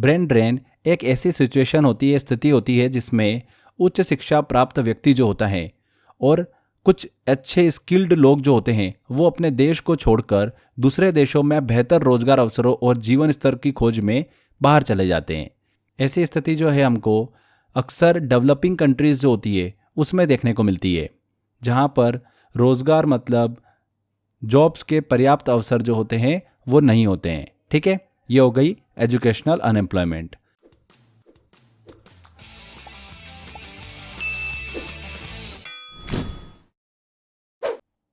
Brain drain एक ऐसी situation होती है, स्थिति होती है जिसमें उच्च शिक्षा प्राप्त व्यक्ति जो होता है और कुछ अच्छे स्किल्ड लोग जो होते हैं वो अपने देश को छोड़कर दूसरे देशों में बेहतर रोजगार अवसरों और जीवन स्तर की खोज में बाहर चले जाते हैं। ऐसी स्थिति जो है हमको अक्सर डेवलपिंग कंट्रीज जो होती है उसमें देखने को मिलती है, जहाँ पर रोजगार मतलब जॉब्स के पर्याप्त अवसर जो होते हैं वो नहीं होते हैं। ठीक है, ये हो गई educational unemployment.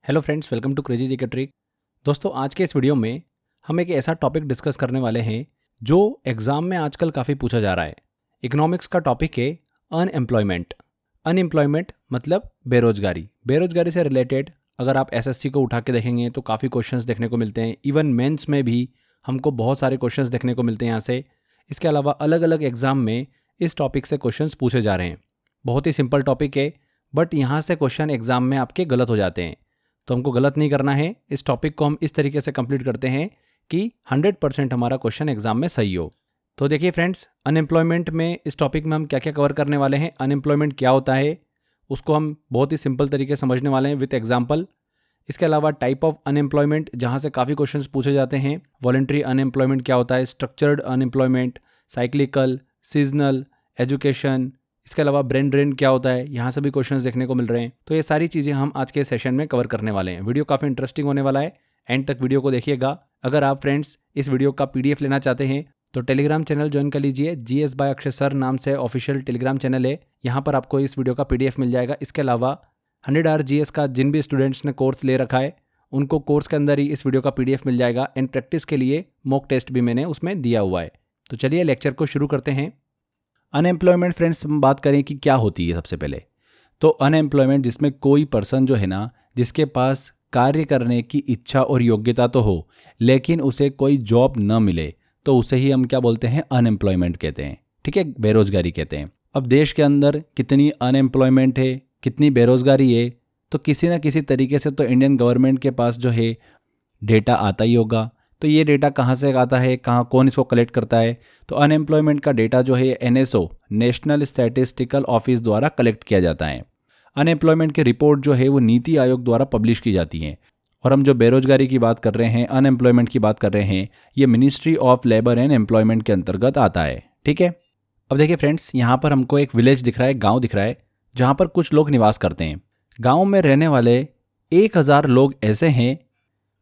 Hello friends, welcome to crazy GK trick. दोस्तों, आज के इस वीडियो में हम एक ऐसा टॉपिक डिस्कस करने वाले हैं जो एग्जाम में आजकल काफ़ी पूछा जा रहा है। इकोनॉमिक्स का टॉपिक है अनएम्प्लॉयमेंट। अनएम्प्लॉयमेंट मतलब बेरोजगारी। बेरोजगारी से रिलेटेड अगर आप एसएससी को उठा के देखेंगे तो काफ़ी क्वेश्चंस देखने को मिलते हैं। इवन मेंस में भी हमको बहुत सारे क्वेश्चंस देखने को मिलते हैं यहाँ से। इसके अलावा अलग अलग एग्जाम में इस टॉपिक से क्वेश्चंस पूछे जा रहे हैं। बहुत ही सिंपल टॉपिक है, बट यहाँ से क्वेश्चन एग्जाम में आपके गलत हो जाते हैं, तो हमको गलत नहीं करना है। इस टॉपिक को हम इस तरीके से कंप्लीट करते हैं कि 100% हमारा क्वेश्चन एग्जाम में सही हो। तो देखिए फ्रेंड्स, अनएम्प्लॉयमेंट में इस टॉपिक में हम क्या क्या कवर करने वाले हैं। अनएम्प्लॉयमेंट क्या होता है उसको हम बहुत ही सिंपल तरीके से समझने वाले हैं विथ एग्जाम्पल। इसके अलावा टाइप ऑफ अनएम्प्लॉयमेंट जहाँ से काफ़ी क्वेश्चंस पूछे जाते हैं। वॉलंटरी अनएम्प्लॉयमेंट क्या होता है, structured unemployment, cyclical, seasonal, education. इसके अलावा ब्रेन ड्रेन क्या होता है, यहाँ से भी क्वेश्चंस देखने को मिल रहे हैं। तो ये सारी चीज़ें हम आज के सेशन में कवर करने वाले हैं। वीडियो काफ़ी इंटरेस्टिंग होने वाला है, एंड तक वीडियो को देखिएगा। अगर आप फ्रेंड्स इस वीडियो का पीडीएफ लेना चाहते हैं तो टेलीग्राम चैनल ज्वाइन कर लीजिए। जीएस बाय अक्षय सर नाम से ऑफिशियल टेलीग्राम चैनल है, यहाँ पर आपको इस वीडियो का पीडीएफ मिल जाएगा। इसके अलावा 100 आवर जीएस का जिन भी स्टूडेंट्स ने कोर्स ले रखा है उनको कोर्स के अंदर ही इस वीडियो का पीडीएफ मिल जाएगा, एंड प्रैक्टिस के लिए मॉक टेस्ट भी मैंने उसमें दिया हुआ है। तो चलिए लेक्चर को शुरू करते हैं। अनएम्प्लॉयमेंट फ्रेंड्स, हम बात करें कि क्या होती है। सबसे पहले तो अनएम्प्लॉयमेंट जिसमें कोई पर्सन जो है ना, जिसके पास कार्य करने की इच्छा और योग्यता तो हो लेकिन उसे कोई जॉब न मिले, तो उसे ही हम क्या बोलते हैं, अनएम्प्लॉयमेंट कहते हैं। ठीक है, बेरोजगारी कहते हैं। अब देश के अंदर कितनी अनएम्प्लॉयमेंट है, कितनी बेरोजगारी है, तो किसी न किसी तरीके से तो इंडियन गवर्नमेंट के पास जो है डेटा आता ही होगा। तो ये डेटा कहाँ से आता है, कौन इसको कलेक्ट करता है, तो अनएम्प्लॉयमेंट का डेटा जो है एनएसओ, नेशनल स्टैटिस्टिकल ऑफिस द्वारा कलेक्ट किया जाता है। अनएम्प्लॉयमेंट की रिपोर्ट जो है वो नीति आयोग द्वारा पब्लिश की जाती है। और हम जो बेरोजगारी की बात कर रहे हैं, अनएम्प्लॉयमेंट की बात कर रहे हैं, ये ministry of labour and employment के अंतर्गत आता है। ठीक है, अब देखिए फ्रेंड्स, यहाँ पर हमको एक विलेज दिख रहा है, गाँव दिख रहा है, जहाँ पर कुछ लोग निवास करते हैं। गाँव में रहने वाले 1000 लोग ऐसे हैं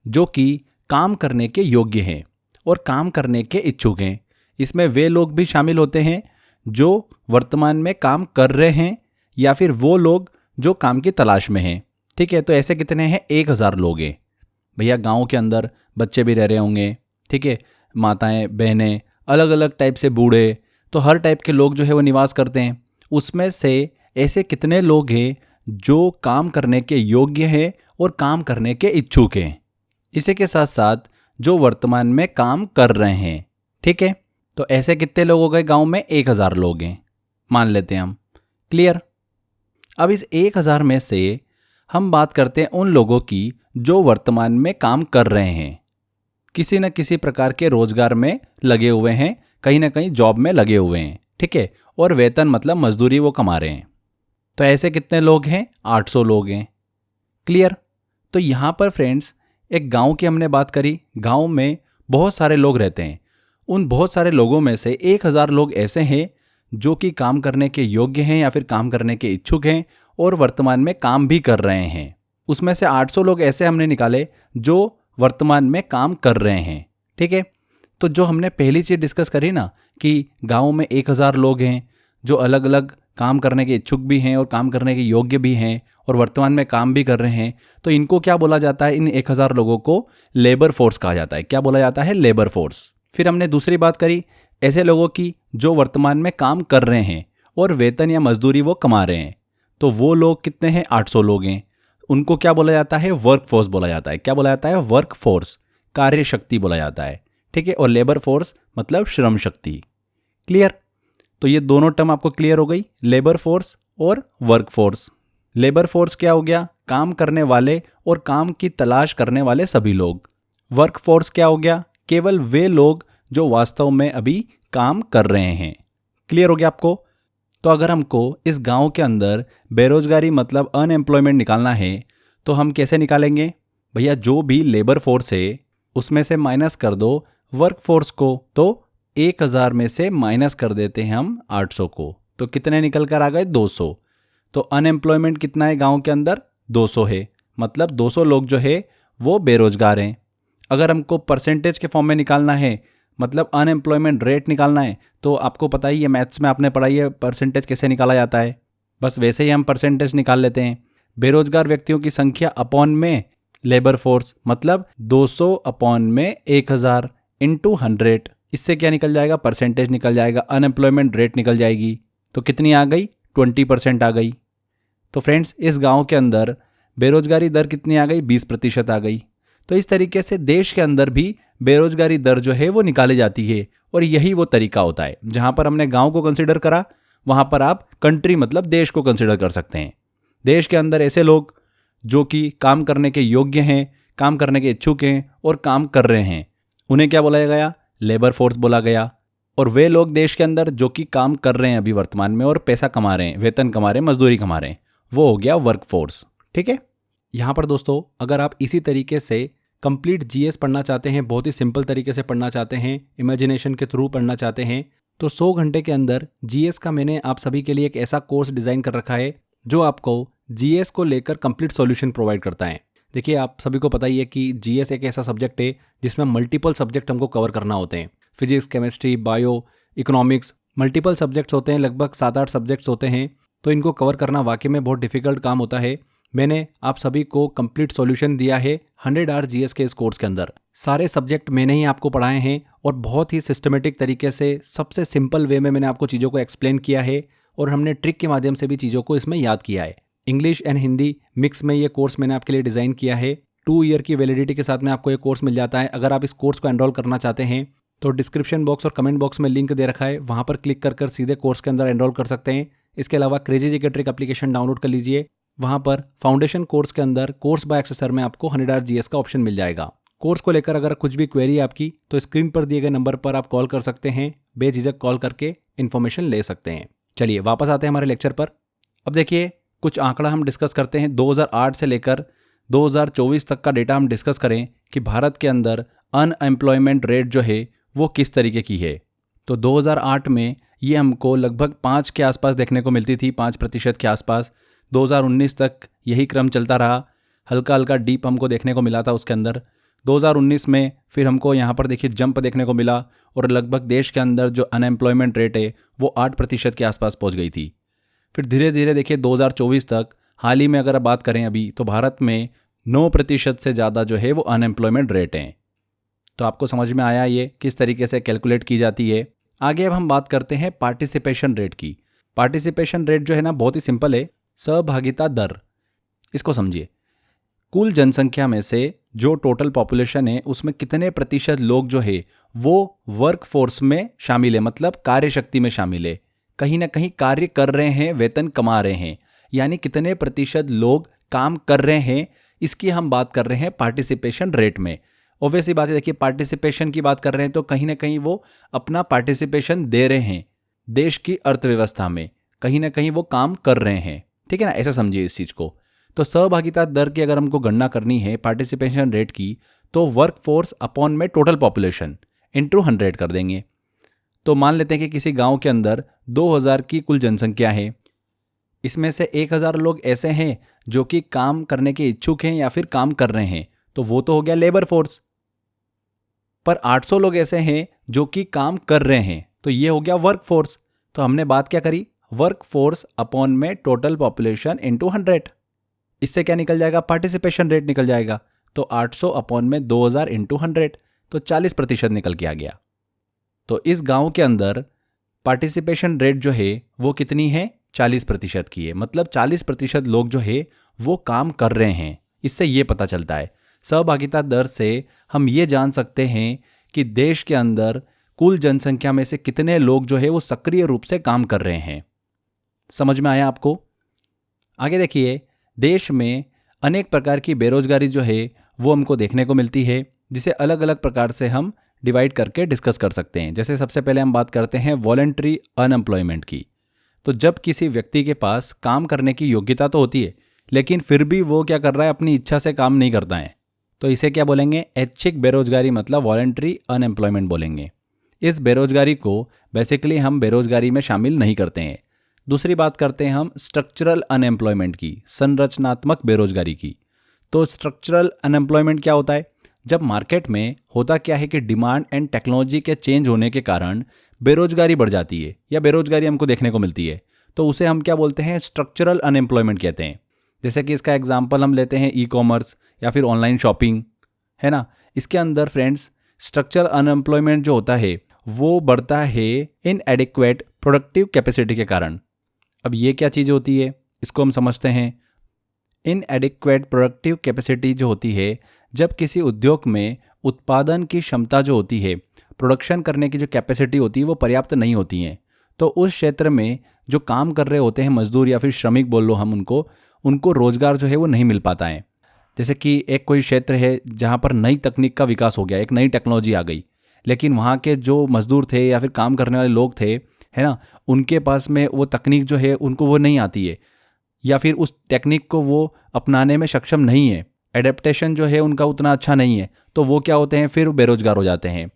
जो कि काम करने के योग्य हैं और काम करने के इच्छुक हैं। इसमें वे लोग भी शामिल होते हैं जो वर्तमान में काम कर रहे हैं या फिर वो लोग जो काम की तलाश में हैं। ठीक है, तो ऐसे कितने हैं, 1000 लोग हैं। भैया गांव के अंदर बच्चे भी रह रहे होंगे, ठीक है, माताएं, बहनें, अलग अलग टाइप से बूढ़े, तो हर टाइप के लोग जो है वो निवास करते हैं। उसमें से ऐसे कितने लोग हैं जो काम करने के योग्य हैं और काम करने के इच्छुक हैं, इसी के साथ साथ जो वर्तमान में काम कर रहे हैं। ठीक है, तो ऐसे कितने लोग हो गए, गांव में 1000 लोग हैं मान लेते हैं हम। क्लियर। अब इस 1000 में से हम बात करते हैं उन लोगों की जो वर्तमान में काम कर रहे हैं, किसी न किसी प्रकार के रोजगार में लगे हुए हैं, कहीं ना कहीं जॉब में लगे हुए हैं। ठीक है, और वेतन मतलब मजदूरी वो कमा रहे हैं। तो ऐसे कितने लोग हैं, 800 लोग हैं। क्लियर। तो यहाँ पर फ्रेंड्स एक गांव की हमने बात करी, गांव में बहुत सारे लोग रहते हैं। उन बहुत सारे लोगों में से 1000 लोग ऐसे हैं जो कि काम करने के योग्य हैं या फिर काम करने के इच्छुक हैं और वर्तमान में काम भी कर रहे हैं। उसमें से 800 लोग ऐसे हमने निकाले जो वर्तमान में काम कर रहे हैं। ठीक है, तो जो हमने पहली चीज़ डिस्कस करी ना कि गाँव में 1000 लोग हैं जो अलग अलग काम करने के इच्छुक भी हैं और काम करने के योग्य भी हैं और वर्तमान में काम भी कर रहे हैं, तो इनको क्या बोला जाता है, इन 1000 लोगों को लेबर फोर्स कहा जाता है। क्या बोला जाता है, लेबर फोर्स। फिर हमने दूसरी बात करी ऐसे लोगों की जो वर्तमान में काम कर रहे हैं और वेतन या मजदूरी वो कमा रहे हैं, तो वो लोग कितने हैं, 800 लोग हैं। उनको क्या बोला जाता है, वर्क फोर्स बोला जाता है। क्या बोला जाता है, वर्क फोर्स, कार्य शक्ति बोला जाता है। ठीक है, और लेबर फोर्स मतलब श्रम शक्ति। क्लियर। तो ये दोनों टर्म आपको क्लियर हो गई, लेबर फोर्स और वर्क फोर्स। लेबर फोर्स क्या हो गया, काम करने वाले और काम की तलाश करने वाले सभी लोग। वर्क फोर्स क्या हो गया, केवल वे लोग जो वास्तव में अभी काम कर रहे हैं। क्लियर हो गया आपको? तो अगर हमको इस गांव के अंदर बेरोजगारी मतलब अनएम्प्लॉयमेंट निकालना है तो हम कैसे निकालेंगे? भैया जो भी लेबर फोर्स है उसमें से माइनस कर दो वर्क फोर्स को। तो 1000 में से माइनस कर देते हैं हम 800 को, तो कितने निकल कर आ गए? 200। तो अनएम्प्लॉयमेंट कितना है गांव के अंदर? 200 है, मतलब 200 लोग जो है वो बेरोजगार हैं। अगर हमको परसेंटेज के फॉर्म में निकालना है, मतलब अनएम्प्लॉयमेंट रेट निकालना है, तो आपको पता ही है, मैथ्स में आपने पढ़ाई है परसेंटेज कैसे निकाला जाता है। बस वैसे ही हम परसेंटेज निकाल लेते हैं। बेरोजगार व्यक्तियों की संख्या अपॉन में लेबर फोर्स, मतलब 200 अपॉन में 1000 इंटू 100। इससे क्या निकल जाएगा? परसेंटेज निकल जाएगा, अनएम्प्लॉयमेंट रेट निकल जाएगी। तो कितनी आ गई? 20% आ गई। तो फ्रेंड्स, इस गांव के अंदर बेरोजगारी दर कितनी आ गई? 20% आ गई। तो इस तरीके से देश के अंदर भी बेरोजगारी दर जो है वो निकाली जाती है, और यही वो तरीका होता है। जहां पर हमने गांव को कंसिडर करा, वहां पर आप कंट्री मतलब देश को कंसिडर कर सकते हैं। देश के अंदर ऐसे लोग जो कि काम करने के योग्य हैं, काम करने के इच्छुक हैं और काम कर रहे हैं, उन्हें क्या बोला गया? लेबर फोर्स बोला गया। और वे लोग देश के अंदर जो कि काम कर रहे हैं अभी वर्तमान में और पैसा कमा रहे हैं, वेतन कमा रहे हैं, मजदूरी कमा रहे हैं, वो हो गया वर्क फोर्स। ठीक है। यहाँ पर दोस्तों, अगर आप इसी तरीके से कंप्लीट जीएस पढ़ना चाहते हैं, बहुत ही सिंपल तरीके से पढ़ना चाहते हैं, इमेजिनेशन के थ्रू पढ़ना चाहते हैं, तो 100 घंटे के अंदर जीएस का मैंने आप सभी के लिए एक ऐसा कोर्स डिज़ाइन कर रखा है जो आपको जीएस को लेकर कंप्लीट सॉल्यूशन प्रोवाइड करता है। देखिए, आप सभी को पता ही है कि जीएस एक ऐसा सब्जेक्ट है जिसमें मल्टीपल सब्जेक्ट हमको कवर करना होते हैं। Physics, chemistry, bio, economics, multiple subjects होते हैं, लगभग 7-8 सब्जेक्ट्स होते हैं। तो इनको कवर करना वाकई में बहुत डिफिकल्ट काम होता है। मैंने आप सभी को कंप्लीट सॉल्यूशन दिया है 100 आवर जीएस के इस कोर्स के अंदर। सारे सब्जेक्ट मैंने ही आपको पढ़ाए हैं और बहुत ही सिस्टमेटिक तरीके से, सबसे सिंपल वे में मैंने आपको चीज़ों को एक्सप्लेन किया है, और हमने ट्रिक के माध्यम से भी चीज़ों को इसमें याद किया है। इंग्लिश एंड हिंदी मिक्स में ये कोर्स मैंने आपके लिए डिज़ाइन किया है। 2 ईयर की वैलिडिटी के साथ में आपको ये कोर्स मिल जाता है। अगर आप इस कोर्स को एनरोल करना चाहते हैं तो डिस्क्रिप्शन बॉक्स और कमेंट बॉक्स में लिंक दे रखा है, वहाँ पर क्लिक कर सीधे कोर्स के अंदर एनरोल कर सकते हैं। इसके अलावा crazy GK trick application download कर लीजिए। वहाँ पर फाउंडेशन कोर्स के अंदर कोर्स बाय एक्सेसर में आपको 100 आवर जीएस का ऑप्शन मिल जाएगा। कोर्स को लेकर अगर कुछ भी क्वेरी है आपकी, तो स्क्रीन पर दिए गए नंबर पर आप कॉल कर सकते हैं। बेझिझक कॉल करके इन्फॉर्मेशन ले सकते हैं। चलिए वापस आते हैं हमारे लेक्चर पर। अब देखिए, कुछ आंकड़ा हम डिस्कस करते हैं। 2008 से लेकर 2024 तक का डेटा हम डिस्कस करें कि भारत के अंदर अनएम्प्लॉयमेंट रेट जो है वो किस तरीके की है। तो 2008 में ये हमको लगभग 5 के आसपास देखने को मिलती थी, 5% के आसपास। 2019 तक यही क्रम चलता रहा, हल्का हल्का डीप हमको देखने को मिला था उसके अंदर। 2019 में फिर हमको यहाँ पर देखिए जंप देखने को मिला, और लगभग देश के अंदर जो अनएम्प्लॉयमेंट रेट है वो 8% के आसपास पहुँच गई थी। फिर धीरे धीरे देखिए 2024 तक, हाल ही में अगर बात करें अभी, तो भारत में 9% से ज़्यादा जो है वो अनएम्प्लॉयमेंट रेट हैं। तो आपको समझ में आया ये किस तरीके से कैलकुलेट की जाती है। आगे अब हम बात करते हैं पार्टिसिपेशन रेट की। पार्टिसिपेशन रेट जो है ना, बहुत ही सिंपल है, सहभागिता दर। इसको समझिए, कुल जनसंख्या में से जो टोटल पॉपुलेशन है उसमें कितने प्रतिशत लोग जो है वो वर्क फोर्स में शामिल है, मतलब कार्य शक्ति में शामिल है, कहीं ना कहीं कार्य कर रहे हैं, वेतन कमा रहे हैं, यानी कितने प्रतिशत लोग काम कर रहे हैं, इसकी हम बात कर रहे हैं पार्टिसिपेशन रेट में। ऑब्वियसली बात है, देखिए पार्टिसिपेशन की बात कर रहे हैं तो कहीं ना कहीं वो अपना पार्टिसिपेशन दे रहे हैं देश की अर्थव्यवस्था में, कहीं ना कहीं वो काम कर रहे हैं। ठीक है ना, ऐसा समझिए इस चीज़ को। तो सहभागिता दर की अगर हमको गणना करनी है पार्टिसिपेशन रेट की, तो वर्क फोर्स अपॉन में टोटल पॉपुलेशन इंटू 100 कर देंगे। तो मान लेते हैं कि किसी गांव के अंदर 2000 की कुल जनसंख्या है, इसमें से 1000 लोग ऐसे हैं जो कि काम करने के इच्छुक हैं या फिर काम कर रहे हैं, तो वो तो हो गया लेबर फोर्स। पर 800 लोग ऐसे हैं जो कि काम कर रहे हैं, तो ये हो गया वर्क फोर्स। तो हमने बात क्या करी, वर्क फोर्स अपॉन में टोटल पॉपुलेशन इंटू 100। इससे क्या निकल जाएगा, पार्टिसिपेशन रेट निकल जाएगा। तो 800 अपॉन में 2000 इंटू 100, तो 40% निकल के आ गया। तो इस गांव के अंदर पार्टिसिपेशन रेट जो है वो कितनी है, 40% की है, मतलब 40% लोग जो है वो काम कर रहे हैं। इससे ये पता चलता है, सहभागिता दर से हम ये जान सकते हैं कि देश के अंदर कुल जनसंख्या में से कितने लोग जो है वो सक्रिय रूप से काम कर रहे हैं। समझ में आया आपको? आगे देखिए, देश में अनेक प्रकार की बेरोजगारी जो है वो हमको देखने को मिलती है, जिसे अलग अलग प्रकार से हम डिवाइड करके डिस्कस कर सकते हैं। जैसे सबसे पहले हम बात करते हैं वॉलंटरी अनएम्प्लॉयमेंट की। तो जब किसी व्यक्ति के पास काम करने की योग्यता तो होती है, लेकिन फिर भी वो क्या कर रहा है, अपनी इच्छा से काम नहीं करता है, तो इसे क्या बोलेंगे, ऐच्छिक बेरोजगारी मतलब वॉलंटरी अनएम्प्लॉयमेंट बोलेंगे। इस बेरोजगारी को बेसिकली हम बेरोजगारी में शामिल नहीं करते हैं। दूसरी बात करते हैं हम स्ट्रक्चरल अनएम्प्लॉयमेंट की, संरचनात्मक बेरोजगारी की। तो स्ट्रक्चरल अनएम्प्लॉयमेंट क्या होता है, जब मार्केट में होता क्या है कि डिमांड एंड टेक्नोलॉजी के चेंज होने के कारण बेरोजगारी बढ़ जाती है या बेरोजगारी हमको देखने को मिलती है, तो उसे हम क्या बोलते हैं, स्ट्रक्चरल अनएम्प्लॉयमेंट कहते हैं। जैसे कि इसका एग्जांपल हम लेते हैं ई कॉमर्स या फिर ऑनलाइन शॉपिंग, है ना। इसके अंदर फ्रेंड्स स्ट्रक्चरल अनएम्प्लॉयमेंट जो होता है वो बढ़ता है इनएडिक्वेट प्रोडक्टिव कैपेसिटी के कारण। अब ये क्या चीज़ होती है, इसको हम समझते हैं। इनएडिक्वेट प्रोडक्टिव कैपेसिटी जो होती है, जब किसी उद्योग में उत्पादन की क्षमता जो होती है, प्रोडक्शन करने की जो कैपेसिटी होती है वो पर्याप्त नहीं होती है, तो उस क्षेत्र में जो काम कर रहे होते हैं मजदूर या फिर श्रमिक बोल लो हम उनको रोजगार जो है वो नहीं मिल पाता है। जैसे कि एक कोई क्षेत्र है जहाँ पर नई तकनीक का विकास हो गया, एक नई टेक्नोलॉजी आ गई, लेकिन वहाँ के जो मजदूर थे या फिर काम करने वाले लोग थे, है ना, उनके पास में वो तकनीक जो है उनको वो नहीं आती है, या फिर उस टेक्निक को वो अपनाने में सक्षम नहीं है, एडेप्टेशन जो है उनका उतना अच्छा नहीं है, तो वो क्या होते हैं, फिर बेरोजगार हो जाते हैं।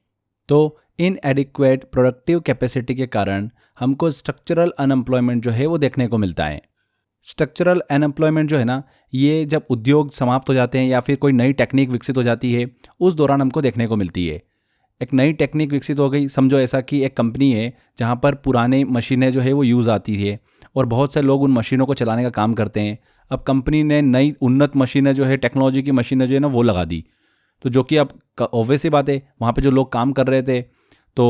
तो इनएडिक्वेट प्रोडक्टिव कैपेसिटी के कारण हमको स्ट्रक्चरल अनएम्प्लॉयमेंट जो है वो देखने को मिलता है। स्ट्रक्चरल अनएम्प्लॉयमेंट जो है ना, ये जब उद्योग समाप्त हो जाते हैं या फिर कोई नई टेक्निक विकसित हो जाती है, उस दौरान हमको देखने को मिलती है। एक नई टेक्निक विकसित हो गई, समझो ऐसा कि एक कंपनी है जहाँ पर पुराने मशीनें जो है वो यूज़ आती है और बहुत से लोग उन मशीनों को चलाने का काम करते हैं। अब कंपनी ने नई उन्नत मशीनें जो है, टेक्नोलॉजी की मशीनें जो है ना वो लगा दी, तो जो कि अब ऑब्वियस ही बात है, वहाँ पे जो लोग काम कर रहे थे तो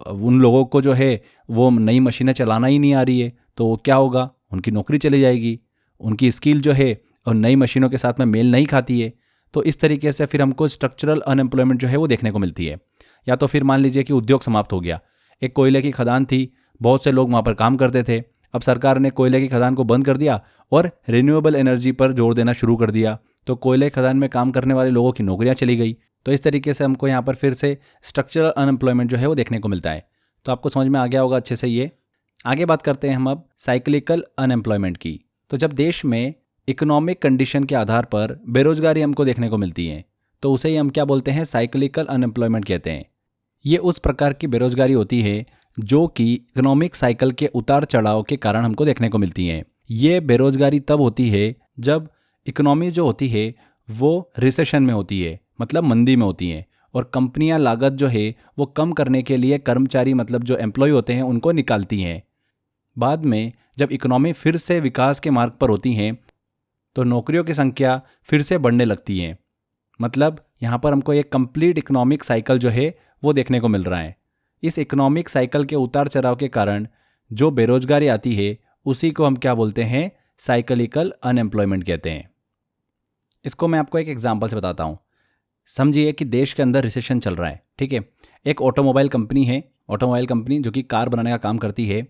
उन लोगों को जो है वो नई मशीनें चलाना ही नहीं आ रही है, तो क्या होगा, उनकी नौकरी चली जाएगी, उनकी स्किल जो है और नई मशीनों के साथ में मेल नहीं खाती है। तो इस तरीके से फिर हमको स्ट्रक्चरल अनएम्प्लॉयमेंट जो है वो देखने को मिलती है। या तो फिर मान लीजिए कि उद्योग समाप्त हो गया, एक कोयले की खदान थी, बहुत से लोग वहाँ पर काम करते थे, अब सरकार ने कोयले की खदान को बंद कर दिया और रिन्यूएबल एनर्जी पर जोर देना शुरू कर दिया, तो कोयले खदान में काम करने वाले लोगों की नौकरियां चली गई। तो इस तरीके से हमको यहाँ पर फिर से स्ट्रक्चरल अनएम्प्लॉयमेंट जो है वो देखने को मिलता है। तो आपको समझ में आ गया होगा अच्छे से ये। आगे बात करते हैं हम अब साइक्लिकल अनएम्प्लॉयमेंट की। तो जब देश में इकोनॉमिक कंडीशन के आधार पर बेरोजगारी हमको देखने को मिलती है, तो उसे ही हम क्या बोलते हैं, साइक्लिकल अनएम्प्लॉयमेंट कहते हैं। ये उस प्रकार की बेरोजगारी होती है जो कि इकोनॉमिक साइकिल के उतार चढ़ाव के कारण हमको देखने को मिलती है। ये बेरोजगारी तब होती है जब इकोनॉमी जो होती है वो रिसेशन में होती है, मतलब मंदी में होती है, और कंपनियां लागत जो है वो कम करने के लिए कर्मचारी मतलब जो एम्प्लॉय होते हैं उनको निकालती हैं। बाद में जब इकोनॉमी फिर से विकास के मार्ग पर होती हैं तो नौकरियों की संख्या फिर से बढ़ने लगती है। मतलब यहाँ पर हमको एक कंप्लीट इकोनॉमिक साइकिल जो है वो देखने को मिल रहा है। इस इकोनॉमिक साइकिल के उतार चढ़ाव के कारण जो बेरोजगारी आती है उसी को हम क्या बोलते हैं, साइक्लिकल अनएम्प्लॉयमेंट कहते हैं। इसको मैं आपको एक एग्जांपल से बताता हूँ। समझिए कि देश के अंदर रिसेशन चल रहा है, ठीक है। एक ऑटोमोबाइल कंपनी है, ऑटोमोबाइल कंपनी जो कि कार बनाने का काम करती है।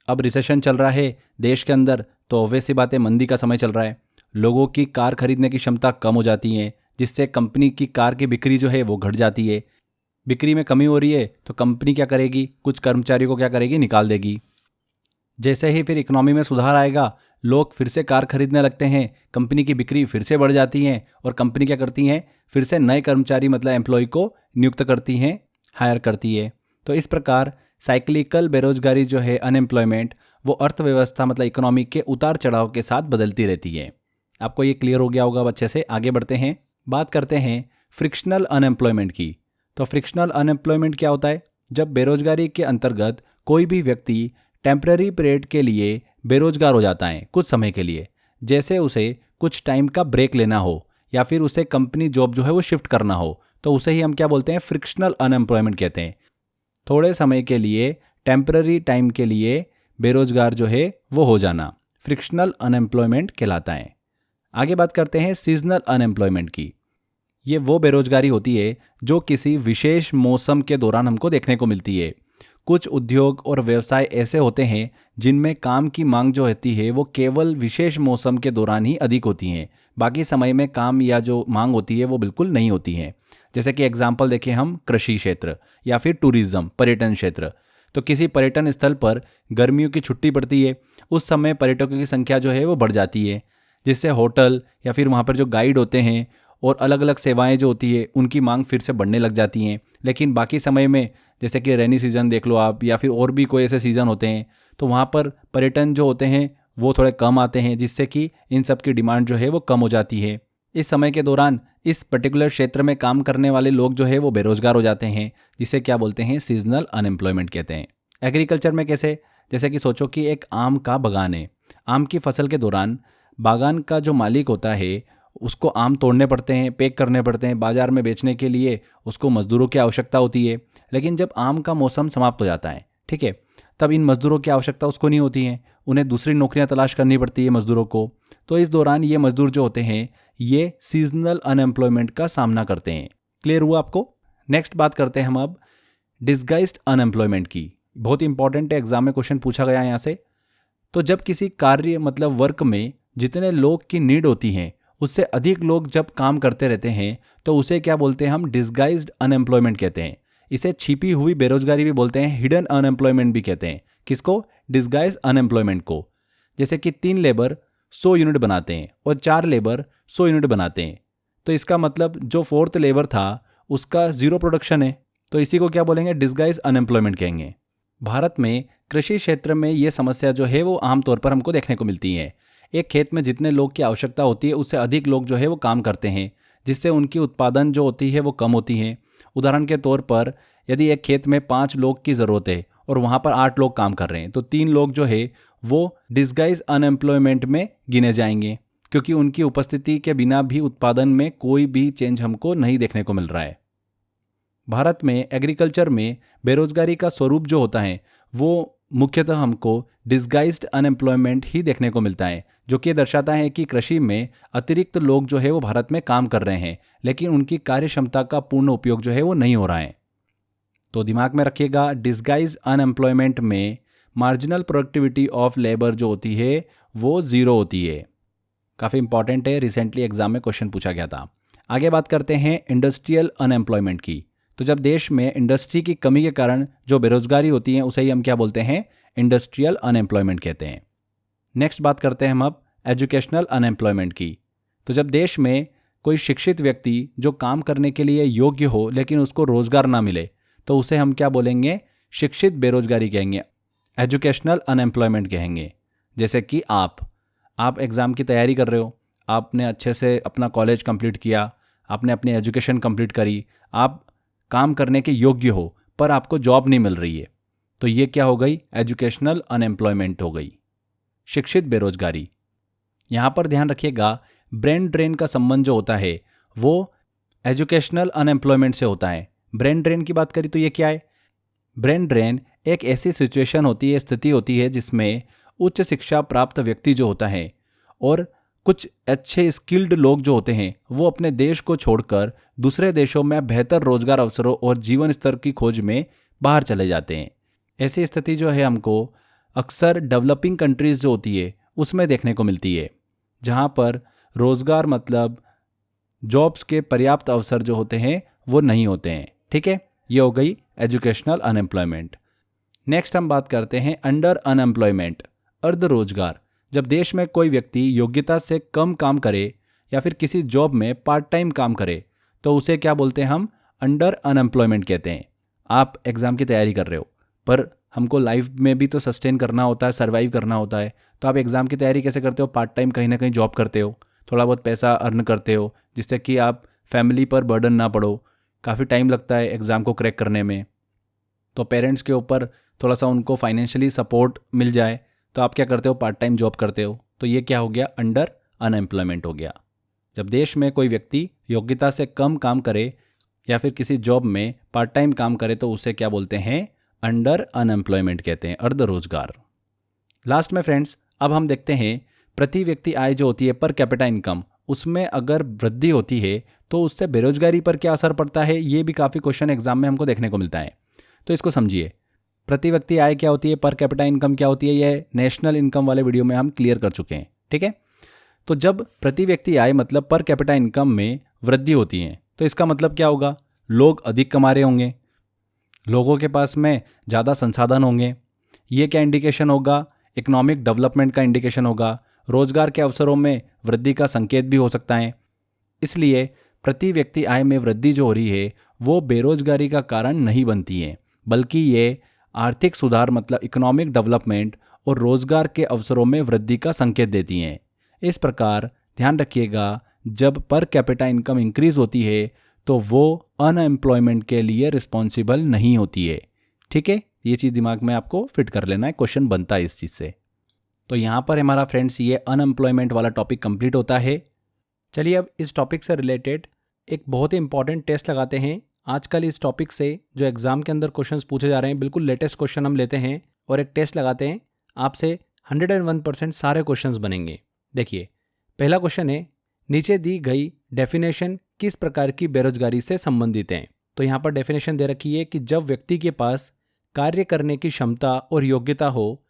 अब रिसेशन चल रहा है देश के अंदर, तो ऑब्वियस सी बात है मंदी का समय चल रहा है, लोगों की कार खरीदने की क्षमता कम हो जाती है, जिससे कंपनी की कार की बिक्री जो है वो घट जाती है। बिक्री में कमी हो रही है तो कंपनी क्या करेगी, कुछ कर्मचारियों को क्या करेगी, निकाल देगी। जैसे ही फिर इकोनॉमी में सुधार आएगा, लोग फिर से कार खरीदने लगते हैं, कंपनी की बिक्री फिर से बढ़ जाती है और कंपनी क्या करती हैं, फिर से नए कर्मचारी मतलब एम्प्लॉय को नियुक्त करती हैं, हायर करती है। तो इस प्रकार साइक्लिकल बेरोजगारी जो है अनएम्प्लॉयमेंट, वो अर्थव्यवस्था मतलब इकोनॉमी के उतार चढ़ाव के साथ बदलती रहती है। आपको ये क्लियर हो गया होगा अच्छे से। आगे बढ़ते हैं, बात करते हैं फ्रिक्शनल अनएम्प्लॉयमेंट की। तो फ्रिक्शनल अनएम्प्लॉयमेंट क्या होता है, जब बेरोजगारी के अंतर्गत कोई भी व्यक्ति टेम्पररी पीरियड के लिए बेरोजगार हो जाता है कुछ समय के लिए, जैसे उसे कुछ टाइम का ब्रेक लेना हो या फिर उसे कंपनी जॉब जो है वो शिफ्ट करना हो, तो उसे ही हम क्या बोलते हैं, फ्रिक्शनल अनएम्प्लॉयमेंट कहते हैं। थोड़े समय के लिए, टेम्पररी टाइम के लिए बेरोजगार जो है वो हो जाना फ्रिक्शनल अनएम्प्लॉयमेंट कहलाता है। आगे बात करते हैं सीजनल अनएम्प्लॉयमेंट की। ये वो बेरोजगारी होती है जो किसी विशेष मौसम के दौरान हमको देखने को मिलती है। कुछ उद्योग और व्यवसाय ऐसे होते हैं जिनमें काम की मांग जो होती है वो केवल विशेष मौसम के दौरान ही अधिक होती हैं, बाकी समय में काम या जो मांग होती है वो बिल्कुल नहीं होती है। जैसे कि एग्जाम्पल देखें हम कृषि क्षेत्र या फिर टूरिज्म पर्यटन क्षेत्र। तो किसी पर्यटन स्थल पर गर्मियों की छुट्टी पड़ती है, उस समय पर्यटकों की संख्या जो है वो बढ़ जाती है, जिससे होटल या फिर वहाँ पर जो गाइड होते हैं और अलग अलग सेवाएं जो होती है उनकी मांग फिर से बढ़ने लग जाती हैं। लेकिन बाकी समय में जैसे कि रेनी सीज़न देख लो आप, या फिर और भी कोई ऐसे सीज़न होते हैं, तो वहाँ पर पर्यटन जो होते हैं वो थोड़े कम आते हैं, जिससे कि इन सब की डिमांड जो है वो कम हो जाती है। इस समय के दौरान इस पर्टिकुलर क्षेत्र में काम करने वाले लोग जो है वो बेरोजगार हो जाते हैं, जिसे क्या बोलते हैं, सीजनल अनएम्प्लॉयमेंट कहते हैं। एग्रीकल्चर में कैसे, जैसे कि सोचो कि एक आम का बागान है। आम की फसल के दौरान बागान का जो मालिक होता है उसको आम तोड़ने पड़ते हैं, पैक करने पड़ते हैं, बाजार में बेचने के लिए उसको मजदूरों की आवश्यकता होती है। लेकिन जब आम का मौसम समाप्त हो जाता है, ठीक है, तब इन मजदूरों की आवश्यकता उसको नहीं होती है, उन्हें दूसरी नौकरियां तलाश करनी पड़ती है मजदूरों को। तो इस दौरान ये मजदूर जो होते हैं ये सीजनल अनएम्प्लॉयमेंट का सामना करते हैं। क्लियर हुआ आपको? नेक्स्ट बात करते हैं हम अब डिस्गाइज्ड अनएम्प्लॉयमेंट की। बहुत इंपॉर्टेंट है, एग्जाम में क्वेश्चन पूछा गया है यहाँ से। तो जब किसी कार्य मतलब वर्क में जितने लोग की नीड होती है उससे अधिक लोग जब काम करते रहते हैं तो उसे क्या बोलते हैं, हम डिस्गाइज्ड अनएम्प्लॉयमेंट कहते हैं। इसे छिपी हुई बेरोजगारी भी बोलते हैं, हिडन अनएम्प्लॉयमेंट भी कहते हैं। किसको? डिस्गाइज अनएम्प्लॉयमेंट को। जैसे कि 3 लेबर 100 यूनिट बनाते हैं और 4 लेबर 100 यूनिट बनाते हैं, तो इसका मतलब जो 4th लेबर था उसका 0 प्रोडक्शन है, तो इसी को क्या बोलेंगे, डिस्गाइज अनएम्प्लॉयमेंट कहेंगे। भारत में कृषि क्षेत्र में ये समस्या जो है वो आमतौर पर हमको देखने को मिलती है। एक खेत में जितने लोग की आवश्यकता होती है उससे अधिक लोग जो है वो काम करते हैं, जिससे उनकी उत्पादन जो होती है वो कम होती है। उदाहरण के तौर पर यदि एक खेत में 5 लोग की ज़रूरत है और वहाँ पर 8 लोग काम कर रहे हैं, तो 3 लोग जो है वो डिस्गाइज अनएम्प्लॉयमेंट में गिने जाएंगे, क्योंकि उनकी उपस्थिति के बिना भी उत्पादन में कोई भी चेंज हमको नहीं देखने को मिल रहा है। भारत में एग्रीकल्चर में बेरोजगारी का स्वरूप जो होता है वो मुख्यतः हमको डिस्गाइज्ड अनएम्प्लॉयमेंट ही देखने को मिलता है, जो कि दर्शाता है कि कृषि में अतिरिक्त लोग जो है वो भारत में काम कर रहे हैं, लेकिन उनकी कार्य क्षमता का पूर्ण उपयोग जो है वो नहीं हो रहा है। तो दिमाग में रखिएगा, डिस्गाइज अनएम्प्लॉयमेंट में मार्जिनल प्रोडक्टिविटी ऑफ लेबर जो होती है वो 0 होती है। काफ़ी इंपॉर्टेंट है, रिसेंटली एग्जाम में क्वेश्चन पूछा गया था। आगे बात करते हैं इंडस्ट्रियल अनएम्प्लॉयमेंट की। तो जब देश में इंडस्ट्री की कमी के कारण जो बेरोजगारी होती है उसे ही हम क्या बोलते हैं, इंडस्ट्रियल अनएम्प्लॉयमेंट कहते हैं। नेक्स्ट बात करते हैं हम अब एजुकेशनल अनएम्प्लॉयमेंट की। तो जब देश में कोई शिक्षित व्यक्ति जो काम करने के लिए योग्य हो लेकिन उसको रोजगार ना मिले, तो उसे हम क्या बोलेंगे, शिक्षित बेरोजगारी कहेंगे, एजुकेशनल अनएम्प्लॉयमेंट कहेंगे। जैसे कि आप एग्ज़ाम की तैयारी कर रहे हो, आपने अच्छे से अपना कॉलेज कंप्लीट किया, आपने अपनी एजुकेशन कंप्लीट करी, आप काम करने के योग्य हो पर आपको जॉब नहीं मिल रही है, तो ये क्या हो गई, एजुकेशनल अनएम्प्लॉयमेंट हो गई, शिक्षित बेरोजगारी। यहाँ पर ध्यान रखिएगा, ब्रेन ड्रेन का संबंध जो होता है वो एजुकेशनल अनएम्प्लॉयमेंट से होता है। ब्रेन ड्रेन की बात करी तो ये क्या है, ब्रेन ड्रेन एक ऐसी सिचुएशन होती है, स्थिति होती है जिसमें उच्च शिक्षा प्राप्त व्यक्ति जो होता है और कुछ अच्छे स्किल्ड लोग जो होते हैं वो अपने देश को छोड़कर दूसरे देशों में बेहतर रोजगार अवसरों और जीवन स्तर की खोज में बाहर चले जाते हैं। ऐसी स्थिति जो है हमको अक्सर डेवलपिंग कंट्रीज़ जो होती है उसमें देखने को मिलती है, जहाँ पर रोजगार मतलब जॉब्स के पर्याप्त अवसर जो होते हैं वो नहीं होते हैं। ठीक है, ये हो गई एजुकेशनल अनएम्प्लॉयमेंट। नेक्स्ट हम बात करते हैं अंडर अनएम्प्लॉयमेंट, अर्ध रोजगार। जब देश में कोई व्यक्ति योग्यता से कम काम करे या फिर किसी जॉब में पार्ट टाइम काम करे तो उसे क्या बोलते हैं, हम अंडर अनएम्प्लॉयमेंट कहते हैं। आप एग्ज़ाम की तैयारी कर रहे हो पर हमको लाइफ में भी तो सस्टेन करना होता है, सर्वाइव करना होता है, तो आप एग्ज़ाम की तैयारी कैसे करते हो, पार्ट टाइम कहीं ना कहीं जॉब करते हो, थोड़ा बहुत पैसा अर्न करते हो जिससे कि आप फैमिली पर बर्डन ना पड़ो। काफ़ी टाइम लगता है एग्ज़ाम को क्रैक करने में, तो पेरेंट्स के ऊपर थोड़ा सा उनको फाइनेंशियली सपोर्ट मिल जाए तो आप क्या करते हो, पार्ट टाइम जॉब करते हो, तो ये क्या हो गया, अंडर अनएम्प्लॉयमेंट हो गया। जब देश में कोई व्यक्ति योग्यता से कम काम करे या फिर किसी जॉब में पार्ट टाइम काम करे तो उसे क्या बोलते हैं, अंडर अनएम्प्लॉयमेंट कहते हैं, अर्ध रोजगार। लास्ट में फ्रेंड्स अब हम देखते हैं प्रति व्यक्ति आय जो होती है पर कैपिटा इनकम, उसमें अगर वृद्धि होती है तो उससे बेरोजगारी पर क्या असर पड़ता है, ये भी काफ़ी क्वेश्चन एग्जाम में हमको देखने को मिलता है। तो इसको समझिए, प्रति व्यक्ति आय क्या होती है, पर कैपिटा इनकम क्या होती है, ये नेशनल इनकम वाले वीडियो में हम क्लियर कर चुके हैं। ठीक है, तो जब प्रति व्यक्ति आय मतलब पर कैपिटा इनकम में वृद्धि होती है तो इसका मतलब क्या होगा, लोग अधिक कमा रहे होंगे, लोगों के पास में ज़्यादा संसाधन होंगे। ये क्या इंडिकेशन होगा, इकोनॉमिक डेवलपमेंट का इंडिकेशन होगा, रोजगार के अवसरों में वृद्धि का संकेत भी हो सकता है। इसलिए प्रति व्यक्ति आय में वृद्धि जो हो रही है वो बेरोजगारी का कारण नहीं बनती है, बल्कि ये आर्थिक सुधार मतलब इकोनॉमिक डेवलपमेंट और रोजगार के अवसरों में वृद्धि का संकेत देती हैं। इस प्रकार ध्यान रखिएगा, जब पर कैपिटा इनकम इंक्रीज होती है तो वो अनएम्प्लॉयमेंट के लिए रिस्पॉन्सिबल नहीं होती है। ठीक है, ये चीज़ दिमाग में आपको फिट कर लेना है, क्वेश्चन बनता है इस चीज़ से। तो यहाँ पर हमारा फ्रेंड्स ये अनएम्प्लॉयमेंट वाला टॉपिक कंप्लीट होता है। चलिए अब इस टॉपिक से रिलेटेड एक बहुत ही इंपॉर्टेंट टेस्ट लगाते हैं। आजकल इस टॉपिक से जो एग्जाम के अंदर क्वेश्चंस पूछे जा रहे हैं, बिल्कुल लेटेस्ट क्वेश्चन हम लेते हैं और एक टेस्ट लगाते हैं। आपसे 101% सारे क्वेश्चंस बनेंगे। देखिए, पहला क्वेश्चन है, नीचे दी गई डेफिनेशन किस प्रकार की बेरोजगारी से संबंधित है। तो यहाँ पर डेफिनेशन दे रखी है कि जब व्यक्ति के पास कार्य करने की क्षमता और योग्यता हो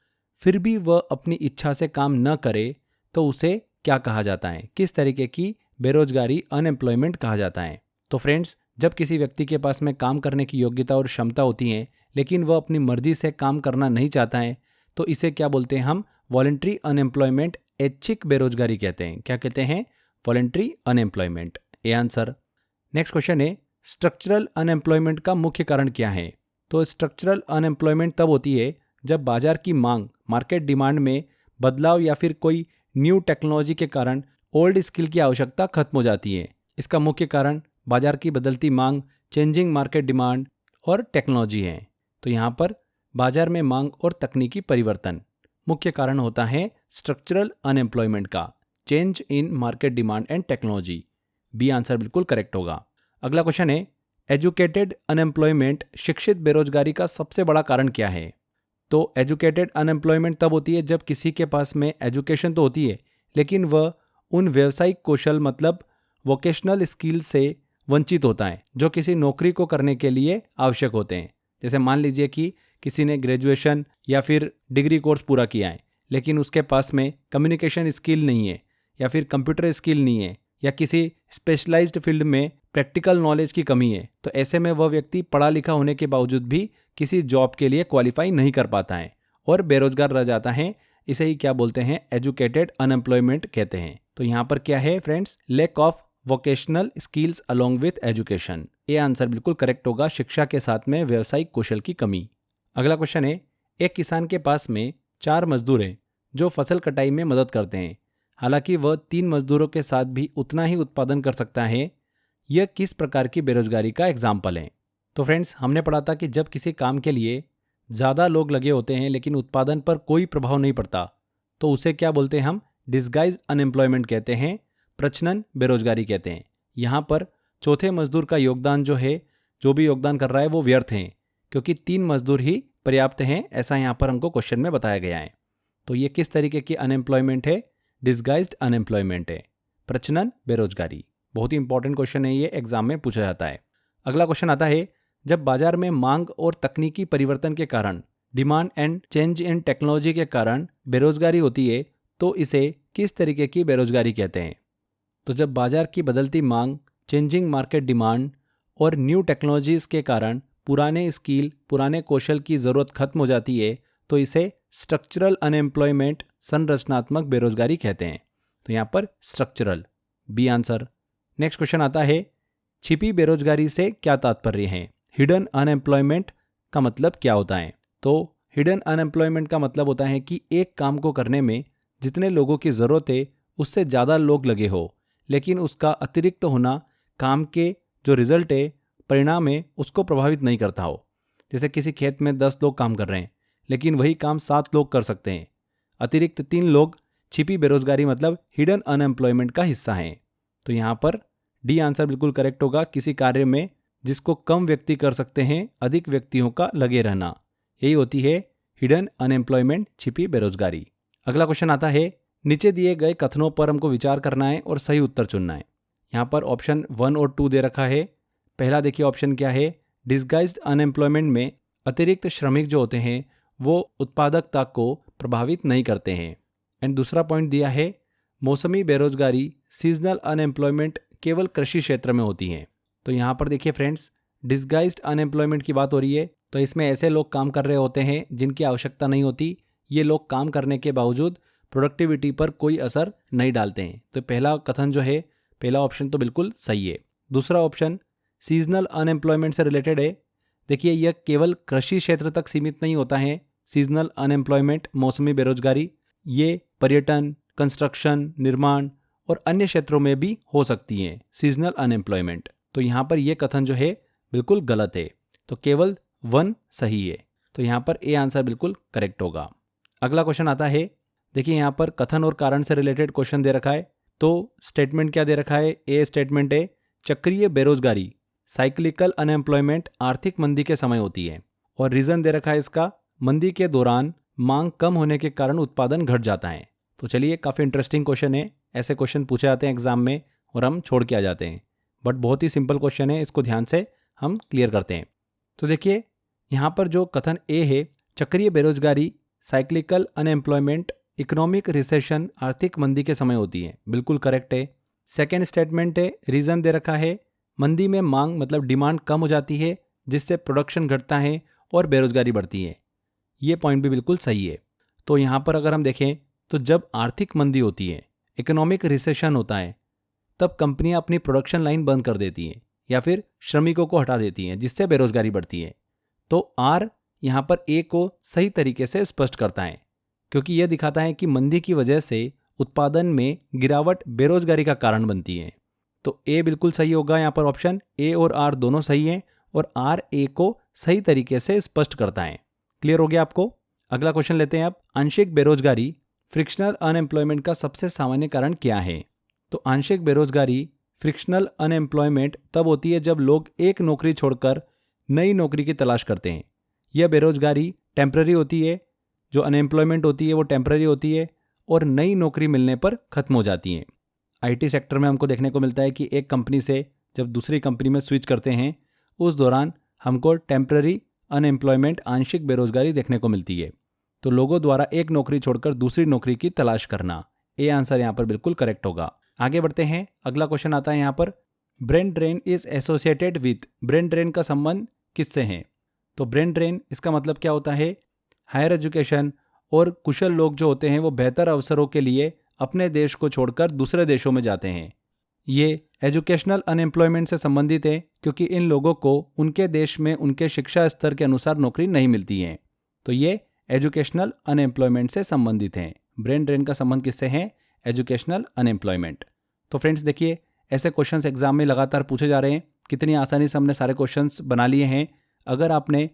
फिर भी वह अपनी इच्छा से काम न करे तो उसे क्या कहा जाता है, किस तरीके की बेरोजगारी अनएम्प्लॉयमेंट कहा जाता है। तो फ्रेंड्स, जब किसी व्यक्ति के पास में काम करने की योग्यता और क्षमता होती है लेकिन वह अपनी मर्जी से काम करना नहीं चाहता है तो इसे क्या बोलते हैं हम, वॉलंटरी अनएम्प्लॉयमेंट, ऐच्छिक बेरोजगारी कहते हैं। क्या कहते हैं, voluntary unemployment. A answer. Next question है, स्ट्रक्चरल अनएम्प्लॉयमेंट का मुख्य कारण क्या है। तो स्ट्रक्चरल अनएम्प्लॉयमेंट तब होती है जब बाजार की मांग, मार्केट डिमांड में बदलाव या फिर कोई न्यू टेक्नोलॉजी के कारण ओल्ड स्किल की आवश्यकता खत्म हो जाती है। इसका मुख्य कारण बाजार की बदलती मांग, चेंजिंग मार्केट डिमांड और टेक्नोलॉजी है। तो यहाँ पर बाजार में मांग और तकनीकी परिवर्तन मुख्य कारण होता है स्ट्रक्चरल अनएम्प्लॉयमेंट का, change in market demand and technology. B answer बिल्कुल करेक्ट होगा। अगला क्वेश्चन है, एजुकेटेड अनएम्प्लॉयमेंट, शिक्षित बेरोजगारी का सबसे बड़ा कारण क्या है। तो एजुकेटेड अनएम्प्लॉयमेंट तब होती है जब किसी के पास में एजुकेशन तो होती है लेकिन वह उन व्यावसायिक कौशल मतलब वोकेशनल स्किल से वंचित होता है जो किसी नौकरी को करने के लिए आवश्यक होते हैं। जैसे मान लीजिए कि किसी ने ग्रेजुएशन या फिर डिग्री कोर्स पूरा किया है लेकिन उसके पास में कम्युनिकेशन स्किल नहीं है या फिर कंप्यूटर स्किल नहीं है या किसी स्पेशलाइज्ड फील्ड में प्रैक्टिकल नॉलेज की कमी है, तो ऐसे में वह व्यक्ति पढ़ा लिखा होने के बावजूद भी किसी जॉब के लिए क्वालिफाई नहीं कर पाता है और बेरोजगार रह जाता है। इसे ही क्या बोलते हैं, एजुकेटेड अनएम्प्लॉयमेंट कहते हैं। तो यहाँ पर क्या है friends, lack of vocational skills along with education. ये आंसर बिल्कुल करेक्ट होगा, शिक्षा के साथ में व्यावसायिक कौशल की कमी। अगला क्वेश्चन है, एक किसान के पास में 4 मजदूर हैं जो फसल कटाई में मदद करते हैं, हालांकि वह 3 मजदूरों के साथ भी उतना ही उत्पादन कर सकता है। यह किस प्रकार की बेरोजगारी का एग्जाम्पल है। तो फ्रेंड्स, हमने पढ़ा था कि जब किसी काम के लिए ज़्यादा लोग लगे होते हैं लेकिन उत्पादन पर कोई प्रभाव नहीं पड़ता तो उसे क्या बोलते हैं हम, डिस्गाइज अनएम्प्लॉयमेंट कहते हैं, प्रच्छन्न बेरोजगारी कहते हैं। यहाँ पर चौथे मजदूर का योगदान जो है, जो भी योगदान कर रहा है वो व्यर्थ है क्योंकि 3 मजदूर ही पर्याप्त हैं, ऐसा यहाँ पर हमको क्वेश्चन में बताया गया है। तो ये किस तरीके की अनएम्प्लॉयमेंट है, डिस्गाइज्ड अनएम्प्लॉयमेंट है, प्रच्छन्न बेरोजगारी। बहुत ही इंपॉर्टेंट क्वेश्चन है, ये एग्जाम में पूछा जाता है। अगला क्वेश्चन आता है, जब बाजार में मांग और तकनीकी परिवर्तन के कारण, demand and change in technology के कारण बेरोजगारी होती है तो इसे किस तरीके की बेरोजगारी कहते हैं। तो जब बाजार की बदलती मांग, चेंजिंग मार्केट डिमांड और न्यू टेक्नोलॉजीज के कारण पुराने स्किल, पुराने कौशल की ज़रूरत खत्म हो जाती है तो इसे स्ट्रक्चरल अनएम्प्लॉयमेंट, संरचनात्मक बेरोजगारी कहते हैं। तो यहाँ पर structural, B answer. Next question आता है, छिपी बेरोजगारी से क्या तात्पर्य है। हिडन अनएम्प्लॉयमेंट का मतलब क्या होता है। तो हिडन अनएम्प्लॉयमेंट का मतलब होता है कि एक काम को करने में जितने लोगों की ज़रूरत है उससे ज़्यादा लोग लगे हो लेकिन उसका अतिरिक्त होना काम के जो रिजल्ट है, परिणाम है, उसको प्रभावित नहीं करता हो। जैसे किसी खेत में 10 लोग काम कर रहे हैं लेकिन वही काम 7 लोग कर सकते हैं, अतिरिक्त 3 लोग छिपी बेरोजगारी मतलब हिडन अनएम्प्लॉयमेंट का हिस्सा हैं। तो यहाँ पर डी आंसर बिल्कुल करेक्ट होगा, किसी कार्य में जिसको कम व्यक्ति कर सकते हैं, अधिक व्यक्तियों का लगे रहना, यही होती है हिडन अनएम्प्लॉयमेंट, छिपी बेरोजगारी। अगला क्वेश्चन आता है, नीचे दिए गए कथनों पर हमको विचार करना है और सही उत्तर चुनना है। यहाँ पर ऑप्शन 1 और 2 दे रखा है। पहला देखिए ऑप्शन क्या है, डिस्गाइज्ड अनएम्प्लॉयमेंट में अतिरिक्त श्रमिक जो होते हैं वो उत्पादकता को प्रभावित नहीं करते हैं। एंड दूसरा पॉइंट दिया है, मौसमी बेरोजगारी, सीजनल अनएम्प्लॉयमेंट केवल कृषि क्षेत्र में होती है। तो यहाँ पर देखिए फ्रेंड्स, डिस्गाइज्ड अनएम्प्लॉयमेंट की बात हो रही है। तो इसमें ऐसे लोग काम कर रहे होते हैं जिनकी आवश्यकता नहीं होती। ये लोग काम करने के बावजूद प्रोडक्टिविटी पर कोई असर नहीं डालते हैं। तो पहला कथन जो है, पहला ऑप्शन तो बिल्कुल सही है। दूसरा ऑप्शन सीजनल अनएम्प्लॉयमेंट से रिलेटेड है। देखिए, यह केवल कृषि क्षेत्र तक सीमित नहीं होता है। सीजनल अनएम्प्लॉयमेंट, मौसमी बेरोजगारी, ये पर्यटन, कंस्ट्रक्शन, निर्माण और अन्य क्षेत्रों में भी हो सकती है सीजनल अनएम्प्लॉयमेंट। तो यहाँ पर यह कथन जो है बिल्कुल गलत है। तो केवल 1 सही है। तो यहाँ पर ए आंसर बिल्कुल करेक्ट होगा। अगला क्वेश्चन आता है। देखिए, यहाँ पर कथन और कारण से रिलेटेड क्वेश्चन दे रखा है। तो स्टेटमेंट क्या दे रखा है? ए स्टेटमेंट है, चक्रीय बेरोजगारी, साइक्लिकल अनएम्प्लॉयमेंट आर्थिक मंदी के समय होती है। और रीजन दे रखा है इसका, मंदी के दौरान मांग कम होने के कारण उत्पादन घट जाता है। तो चलिए, काफ़ी इंटरेस्टिंग क्वेश्चन है। ऐसे क्वेश्चन पूछे जाते हैं एग्जाम में और हम छोड़ के आ जाते हैं, बट बहुत ही सिंपल क्वेश्चन है, इसको ध्यान से हम क्लियर करते हैं। तो देखिए, यहाँ पर जो कथन ए है, चक्रीय बेरोजगारी, साइक्लिकल अनएम्प्लॉयमेंट, इकोनॉमिक रिसेशन आर्थिक मंदी के समय होती है, बिल्कुल करेक्ट है। सेकेंड स्टेटमेंट है, रीजन दे रखा है, मंदी में मांग मतलब डिमांड कम हो जाती है, जिससे प्रोडक्शन घटता है और बेरोजगारी बढ़ती है। ये पॉइंट भी बिल्कुल सही है। तो यहाँ पर अगर हम देखें तो जब आर्थिक मंदी होती है, इकोनॉमिक रिसेशन होता है, तब कंपनियां अपनी प्रोडक्शन लाइन बंद कर देती हैं या फिर श्रमिकों को हटा देती हैं, जिससे बेरोजगारी बढ़ती है। तो आर यहाँ पर ए को सही तरीके से स्पष्ट करता है, क्योंकि यह दिखाता है कि मंदी की वजह से उत्पादन में गिरावट बेरोजगारी का कारण बनती है। तो ए बिल्कुल सही होगा। यहाँ पर ऑप्शन ए और आर दोनों सही हैं और आर ए को सही तरीके से स्पष्ट करता है। क्लियर हो गया आपको? अगला क्वेश्चन लेते हैं अब। आंशिक बेरोजगारी, फ्रिक्शनल अनएम्प्लॉयमेंट का सबसे सामान्य कारण क्या है? तो आंशिक बेरोजगारी, फ्रिक्शनल अनएम्प्लॉयमेंट तब होती है जब लोग एक नौकरी छोड़कर नई नौकरी की तलाश करते हैं। यह बेरोजगारी टेम्पररी होती है, जो अनएम्प्लॉयमेंट होती है वो टेम्पररी होती है और नई नौकरी मिलने पर खत्म हो जाती है। आईटी सेक्टर में हमको देखने को मिलता है कि एक कंपनी से जब दूसरी कंपनी में स्विच करते हैं, उस दौरान हमको टेम्पररी अनएम्प्लॉयमेंट, आंशिक बेरोजगारी देखने को मिलती है। तो लोगों द्वारा एक नौकरी छोड़कर दूसरी नौकरी की तलाश करना, ए आंसर यहाँ पर बिल्कुल करेक्ट होगा। आगे बढ़ते हैं। अगला क्वेश्चन आता है यहाँ पर, brain drain is associated with, brain drain का संबंध किससे है? तो ब्रेन ड्रेन, इसका मतलब क्या होता है? हायर एजुकेशन और कुशल लोग जो होते हैं वो बेहतर अवसरों के लिए अपने देश को छोड़कर दूसरे देशों में जाते हैं। ये एजुकेशनल अनएम्प्लॉयमेंट से संबंधित है, क्योंकि इन लोगों को उनके देश में उनके शिक्षा स्तर के अनुसार नौकरी नहीं मिलती है। तो ये एजुकेशनल अनएम्प्लॉयमेंट से संबंधित हैं। ब्रेन ड्रेन का संबंध किससे है? Educational unemployment. तो फ्रेंड्स देखिए, ऐसे क्वेश्चंस एग्जाम में लगातार पूछे जा रहे हैं। कितनी आसानी से हमने सारे क्वेश्चंस बना लिए हैं। अगर आपने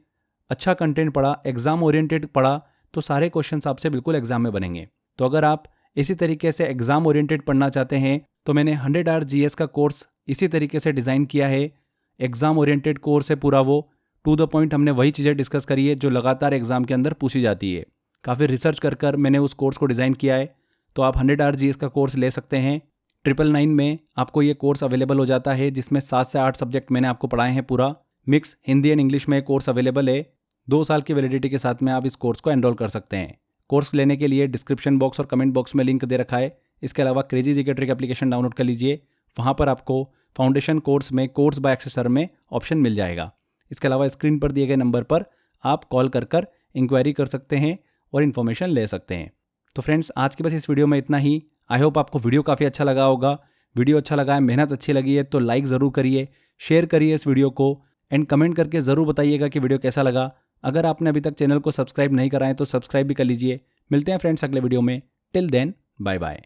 अच्छा कंटेंट पढ़ा, एग्जाम ओरिएंटेड पढ़ा, तो सारे क्वेश्चंस आपसे बिल्कुल एग्जाम में बनेंगे। तो अगर आप इसी तरीके से एग्जाम ओरिएंटेड पढ़ना चाहते हैं तो मैंने 100 आवर जीएस का कोर्स इसी तरीके से डिज़ाइन किया है। एग्जाम ओरिएंटेड कोर्स है पूरा, वो टू द पॉइंट हमने वही चीज़ें डिस्कस करी है जो लगातार एग्जाम के अंदर पूछी जाती है। काफ़ी रिसर्च कर मैंने उस कोर्स को डिज़ाइन किया है। तो आप 100 आवर जीएस का कोर्स ले सकते हैं। 999 में आपको ये कोर्स अवेलेबल हो जाता है, जिसमें 7 से 8 सब्जेक्ट मैंने आपको पढ़ाए हैं। पूरा मिक्स हिंदी एंड इंग्लिश में कोर्स अवेलेबल है। 2 साल की वैलिडिटी के साथ में आप इस कोर्स को एनरोल कर सकते हैं। कोर्स लेने के लिए डिस्क्रिप्शन बॉक्स और कमेंट बॉक्स में लिंक दे रखा है। इसके अलावा crazy GK trick application download कर लीजिए। वहाँ पर आपको फाउंडेशन कोर्स में कोर्स बाय अक्षय सर में ऑप्शन मिल जाएगा। इसके अलावा स्क्रीन पर दिए गए नंबर पर आप कॉल कर इंक्वायरी कर सकते हैं और इन्फॉर्मेशन ले सकते हैं। तो फ्रेंड्स, आज की बस इस वीडियो में इतना ही। आई होप आपको वीडियो काफ़ी अच्छा लगा होगा। वीडियो अच्छा लगा है, मेहनत अच्छी लगी है तो लाइक ज़रूर करिए, शेयर करिए इस वीडियो को एंड कमेंट करके ज़रूर बताइएगा कि वीडियो कैसा लगा। अगर आपने अभी तक चैनल को सब्सक्राइब नहीं करा है तो सब्सक्राइब भी कर लीजिए। मिलते हैं फ्रेंड्स अगले वीडियो में। Till then, bye bye.